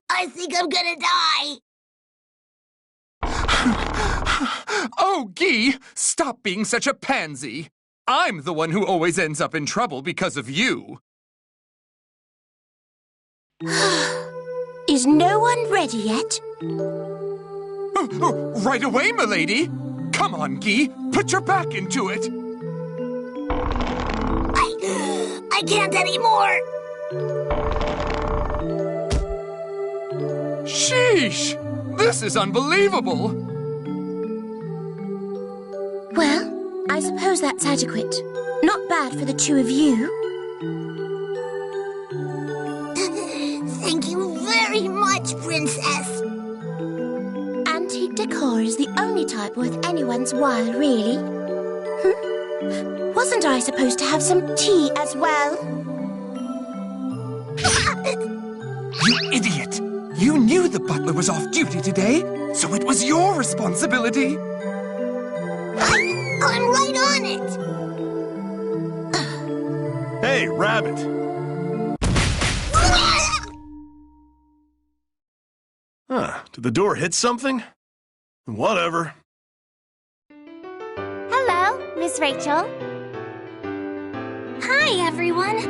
I think I'm gonna die. Oh, Guy, stop being such a pansy. I'm the one who always ends up in trouble because of you. Is no one ready yet? Right away, milady. Come on, Guy, put your back into it. I can't anymore. Sheesh! This is unbelievable. Well, I suppose that's adequate. Not bad for the two of you. Thank you very much, Princess. Antique decor is the only type worth anyone's while, really. Wasn't I supposed to have some tea as well? You idiot! You knew the butler was off duty today, so it was your responsibility. I'm right on it. Hey, Rabbit. Did the door hit something? Whatever. Hello, Miss Rachel. Hi, everyone.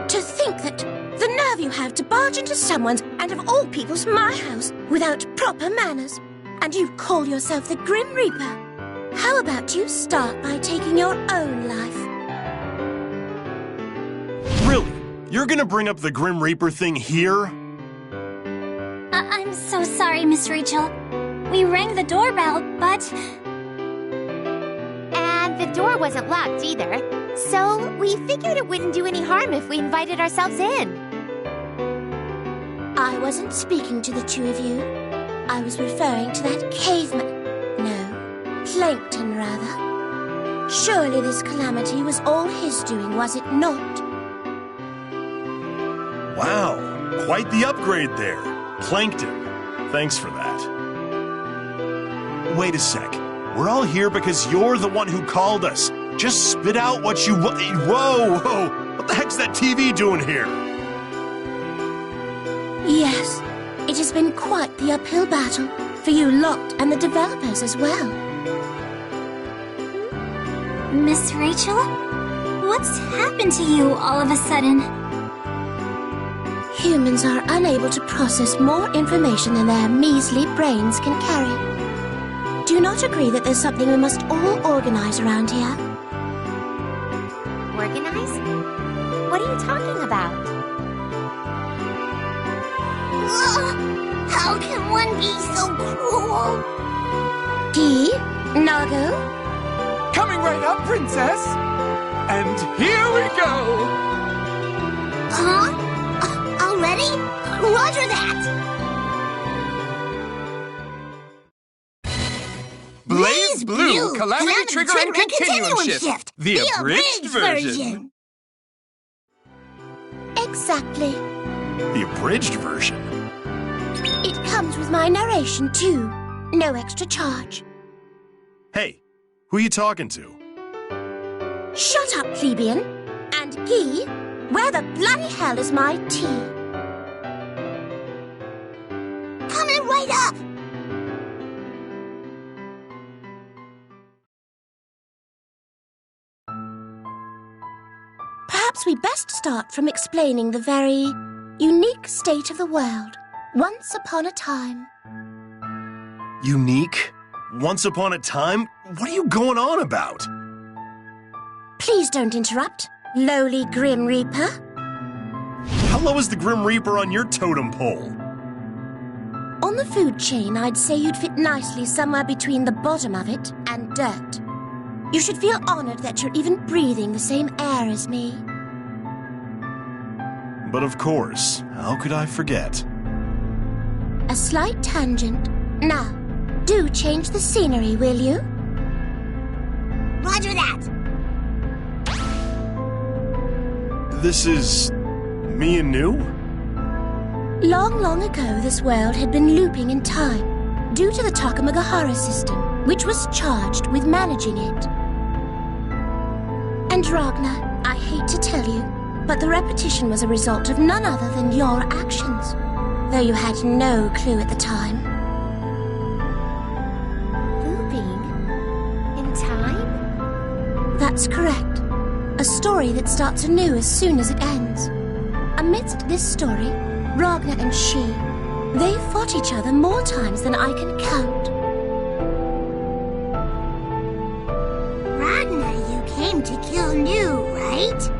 To think that the nerve you have to barge into someone's, and of all people's, my house, without proper manners. And you call yourself the Grim Reaper. How about you start by taking your own life? Really? You're gonna bring up the Grim Reaper thing here? I'm so sorry, Miss Rachel. We rang the doorbell, but... And the door wasn't locked either. So we figured it wouldn't do any harm if we invited ourselves in. I wasn't speaking to the two of you. I was referring to that caveman. No, plankton, rather. Surely this calamity was all his doing, was it not? Wow, quite the upgrade there. Plankton. Thanks for that. Wait a sec. We're all here because you're the one who called us. Just spit out what you... Whoa! What the heck's that TV doing here? Yes, it has been quite the uphill battle for you lot and the developers as well. Miss Rachel? What's happened to you all of a sudden? Humans are unable to process more information than their measly brains can carry. Do you not agree that there's something we must all organize around here? Organize? What are you talking about? How can one be so cruel? Guy? Nago? Coming right up, Princess. And here we go. Huh? Already? Roger that! Blazblue, Calamity Trigger and Continuum Shift. The abridged version. Exactly. The abridged version? It comes with my narration, too. No extra charge. Hey, who are you talking to? Shut up, plebeian. And Guy, where the bloody hell is my tea? Coming right up! Perhaps we best start from explaining the very unique state of the world. Once upon a time. Unique? Once upon a time? What are you going on about? Please don't interrupt, lowly Grim Reaper. How low is the Grim Reaper on your totem pole? On the food chain, I'd say you'd fit nicely somewhere between the bottom of it and dirt. You should feel honored that you're even breathing the same air as me. But of course, how could I forget? A slight tangent. Now, do change the scenery, will you? Roger that! This is... me and new? Long, long ago, this world had been looping in time due to the Takamagahara system, which was charged with managing it. And Ragnar, I hate to tell you, but the repetition was a result of none other than your actions. though you had no clue at the time. Looping? In time? That's correct. A story that starts anew as soon as it ends. Amidst this story, Ragnar and she, they fought each other more times than I can count. Ragnar, you came to kill New, right?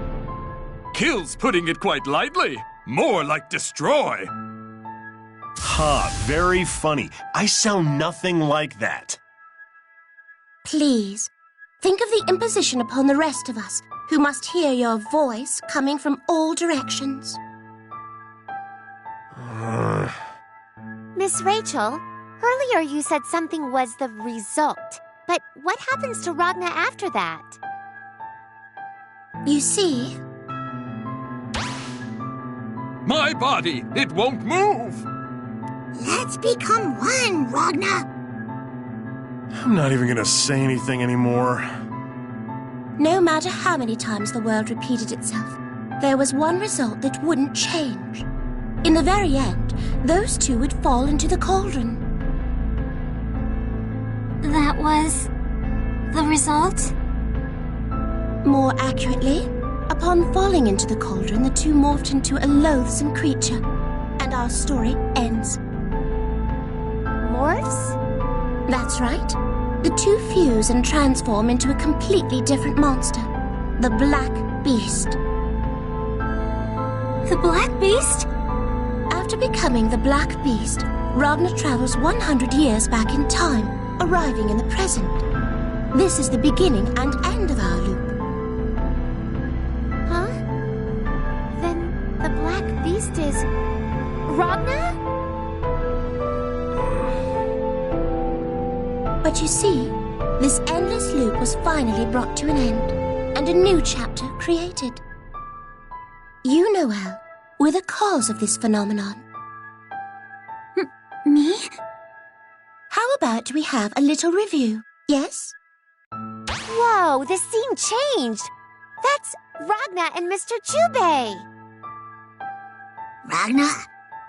Kill's putting it quite lightly. More like destroy. Ha, very funny. I sound nothing like that. Please, think of the imposition upon the rest of us, who must hear your voice coming from all directions. Miss Rachel, earlier you said something was the result. But what happens to Ragnar after that? You see, My body, it won't move. Let's become one, Ragnar. I'm not even gonna say anything anymore. no matter how many times the world repeated itself, there was one result that wouldn't change. In the very end, those two would fall into the cauldron. That was the result? More accurately, upon falling into the cauldron, the two morphed into a loathsome creature, and our story ends. Morphs? That's right. The two fuse and transform into a completely different monster, the Black Beast. The Black Beast? After becoming the Black Beast, Ragnar travels 100 years back in time, arriving in the present. This is the beginning and end of our loop. Huh? Then the Black Beast is... Ragnar? But you see, this endless loop was finally brought to an end, and a new chapter created. You, Noelle, were the cause of this phenomenon. Me? How about we have a little review, yes? Whoa, the scene changed. That's Ragnar and Mr. Jubei. Ragnar,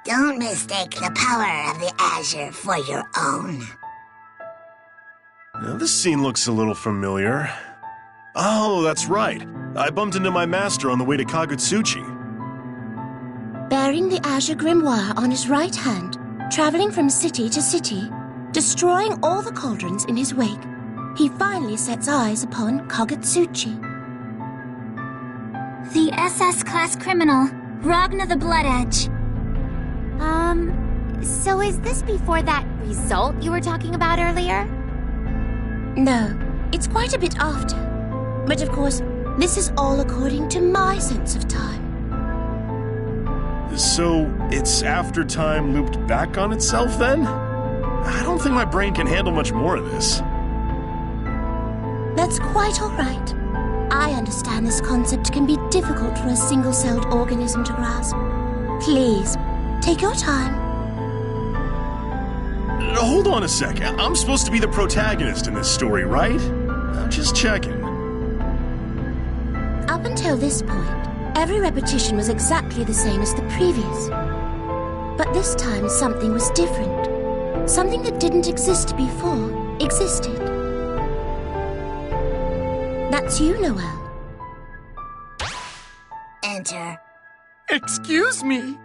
don't mistake the power of the Azure for your own. Now, this scene looks a little familiar. Oh, that's right. I bumped into my master on the way to Kagutsuchi. Bearing the Azure Grimoire on his right hand, traveling from city to city, destroying all the cauldrons in his wake, he finally sets eyes upon Kagutsuchi. The SS-class criminal, Ragnar the Blood Edge. So is this before that result you were talking about earlier? No, it's quite a bit after. But of course, this is all according to my sense of time. So, it's after time looped back on itself, then? I don't think my brain can handle much more of this. That's quite all right. I understand this concept can be difficult for a single-celled organism to grasp. Please, take your time. Hold on a sec. I'm supposed to be the protagonist in this story, right? I'm just checking. Up until this point, every repetition was exactly the same as the previous. But this time, something was different. Something that didn't exist before existed. That's you, Noelle. Enter. Excuse me.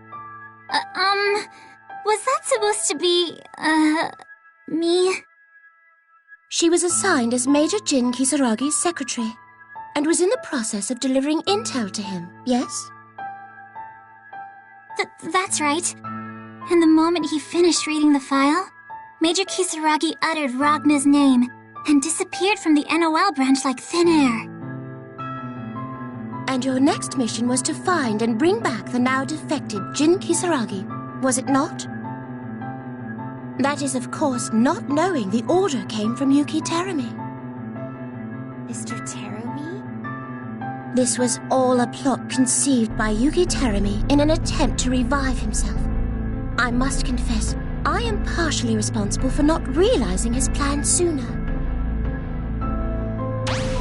Was that supposed to be, me? She was assigned as Major Jin Kisaragi's secretary, and was in the process of delivering intel to him, yes? That's right. And the moment he finished reading the file, Major Kisaragi uttered Ragnar's name and disappeared from the NOL branch like thin air. And your next mission was to find and bring back the now defected Jin Kisaragi, was it not? That is, of course, not knowing the order came from Yuki Terumi. Mr. Terumi? This was all a plot conceived by Yuki Terumi in an attempt to revive himself. I must confess, I am partially responsible for not realizing his plan sooner.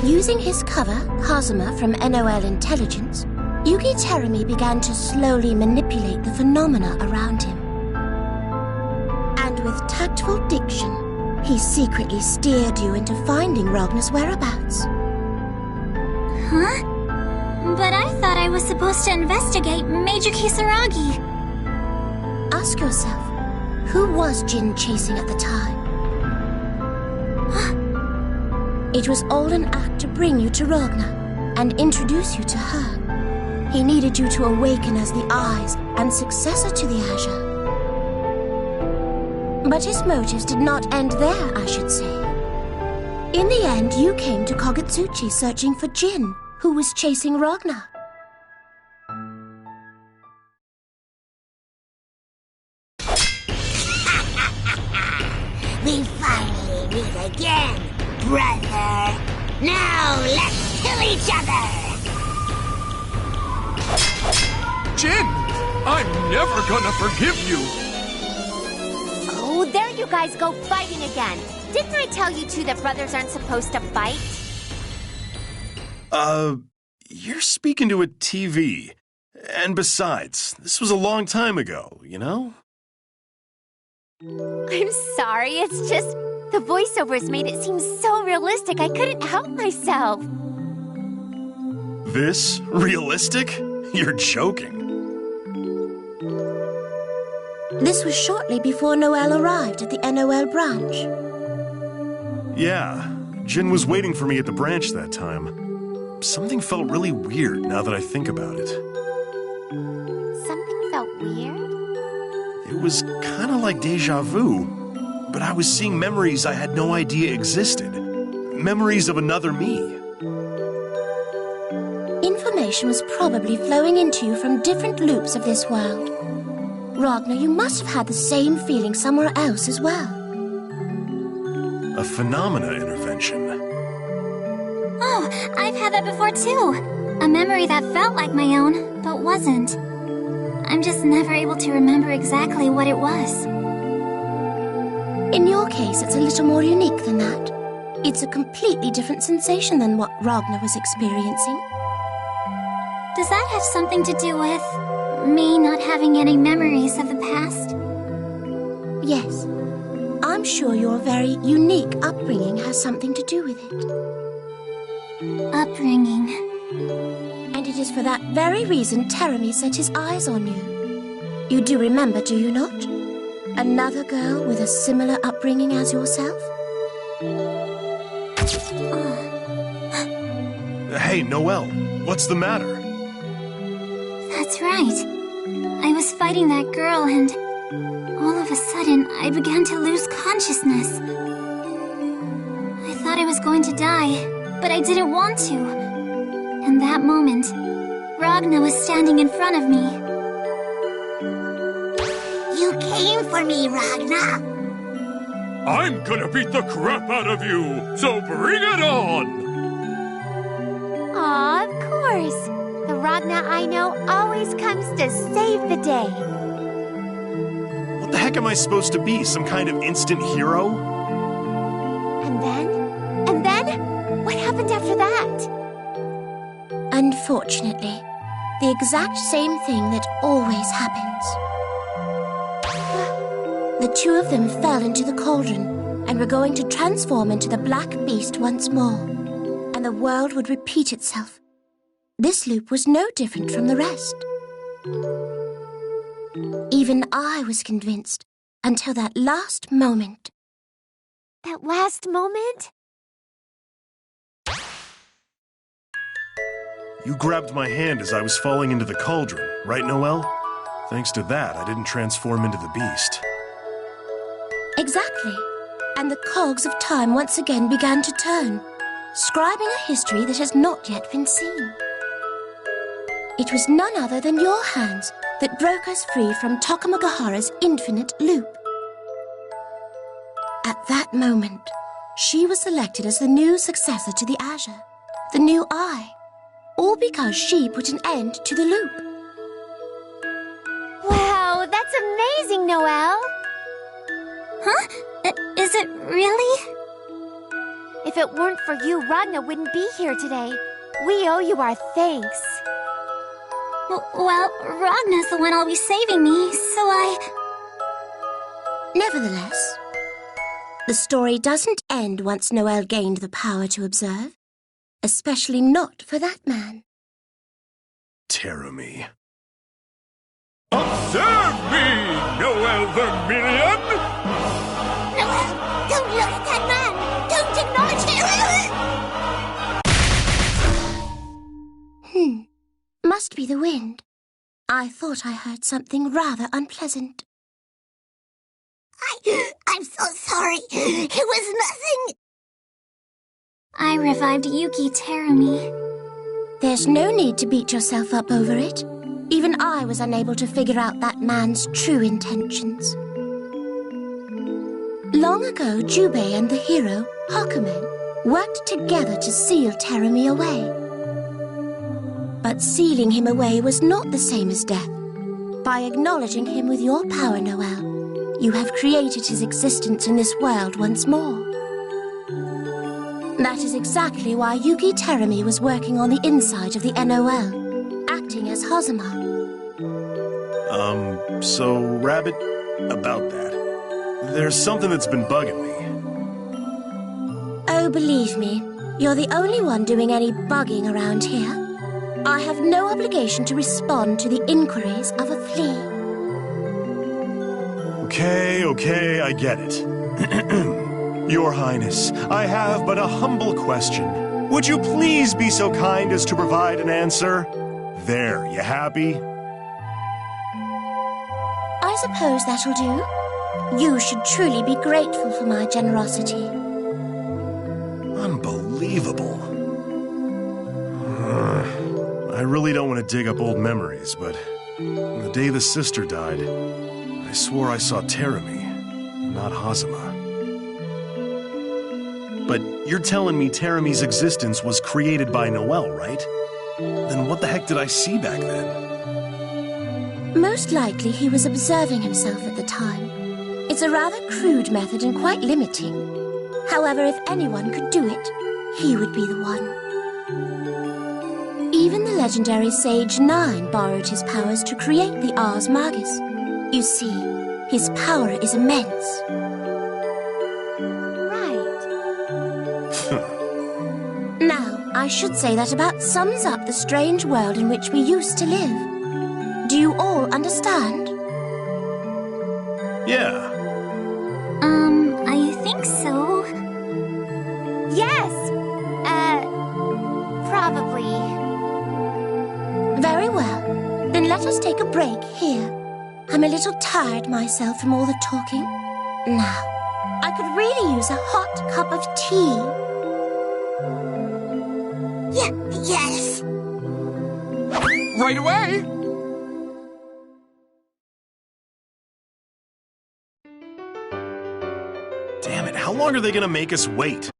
Using his cover, Kazuma from NOL Intelligence, Yuki Terumi began to slowly manipulate the phenomena around him. and with tactful diction, he secretly steered you into finding Ragna's whereabouts. Huh? But I thought I was supposed to investigate Major Kisaragi. Ask yourself, who was Jin chasing at the time? It was all an act to bring you to Ragna and introduce you to her. He needed you to awaken as the eyes and successor to the Azure. But his motives did not end there, I should say. In the end, you came to Kogutsuchi searching for Jin, who was chasing Ragna. We finally meet again, brother. Now let's kill each other. Jin! I'm never gonna forgive you! Oh, there you guys go fighting again. Didn't I tell you two that brothers aren't supposed to fight? You're speaking to a TV. And besides, this was a long time ago, you know? I'm sorry, it's just the voiceovers made it seem so realistic I couldn't help myself. This? Realistic? You're joking. This was shortly before Noel arrived at the NOL branch. Yeah, Jin was waiting for me at the branch that time. Something felt really weird now that I think about it. Something felt weird? It was kind of like deja vu, but I was seeing memories I had no idea existed. Memories of another me. Information was probably flowing into you from different loops of this world. Ragnar, you must have had the same feeling somewhere else as well. A phenomena intervention. Oh, I've had that before too. A memory that felt like my own, but wasn't. I'm just never able to remember exactly what it was. In your case, it's a little more unique than that. It's a completely different sensation than what Ragnar was experiencing. Does that have something to do with me not having any memories of the past? Yes. I'm sure your very unique upbringing has something to do with it. Upbringing. And it is for that very reason Teremi set his eyes on you. You do remember, do you not? Another girl with a similar upbringing as yourself? Hey, Noel, what's the matter? That's right. I was fighting that girl and all of a sudden I began to lose consciousness. I thought I was going to die, but I didn't want to. And that moment, Ragna was standing in front of me. You came for me, Ragna. I'm gonna beat the crap out of you, so bring it on! Aw, of course. The Ragna I know always comes to save the day. What the heck am I supposed to be, some kind of instant hero? And then? What happened after that? Unfortunately, the exact same thing that always happens. The two of them fell into the cauldron and were going to transform into the Black Beast once more, and the world would repeat itself. This loop was no different from the rest. Even I was convinced until that last moment. That last moment? You grabbed my hand as I was falling into the cauldron, right, Noel? Thanks to that, I didn't transform into the beast. Exactly. And the cogs of time once again began to turn, scribing a history that has not yet been seen. It was none other than your hands that broke us free from Tokamagahara's infinite loop. At that moment, she was selected as the new successor to the Azure, the new Eye, all because she put an end to the loop. Wow, that's amazing, Noel. Huh? Is it really? If it weren't for you, Ragna wouldn't be here today. We owe you our thanks. Well, Ragna's the one always saving me, so Nevertheless, the story doesn't end once Noel gained the power to observe. Especially not for that man. Terumi. Observe me, Noel Vermilion! Noel, don't look at that man! Don't acknowledge him! Must be the wind. I thought I heard something rather unpleasant. I'm so sorry. It was nothing. I revived Yuki Terumi. There's no need to beat yourself up over it. Even I was unable to figure out that man's true intentions. Long ago, Jubei and the hero, Hakumen, worked together to seal Terumi away. But sealing him away was not the same as death. By acknowledging him with your power, Noel, you have created his existence in this world once more. That is exactly why Yuki Terumi was working on the inside of the NOL, acting as Hazama. So, Rabbit, about that. There's something that's been bugging me. Oh, believe me, you're the only one doing any bugging around here. I have no obligation to respond to the inquiries of a flea. Okay, I get it. Your Highness, I have but a humble question. Would you please be so kind as to provide an answer? There, you happy? I suppose that'll do. You should truly be grateful for my generosity. Unbelievable. I really don't want to dig up old memories, but the day the sister died, I swore I saw Terumi, not Hazama. But you're telling me Terumi's existence was created by Noel, right? Then what the heck did I see back then? Most likely he was observing himself at the time. It's a rather crude method and quite limiting. However, if anyone could do it, he would be the one. Even the legendary Sage 9 borrowed his powers to create the Ars Magus. You see, his power is immense. Now, I should say that about sums up the strange world in which we used to live. Do you all understand? Yeah. I think so. Yes! Probably. Very well. Then let us take a break here. I'm a little tired myself from all the talking. Now, I could really use a hot cup of tea. Yes. Right away! Damn it, how long are they gonna make us wait?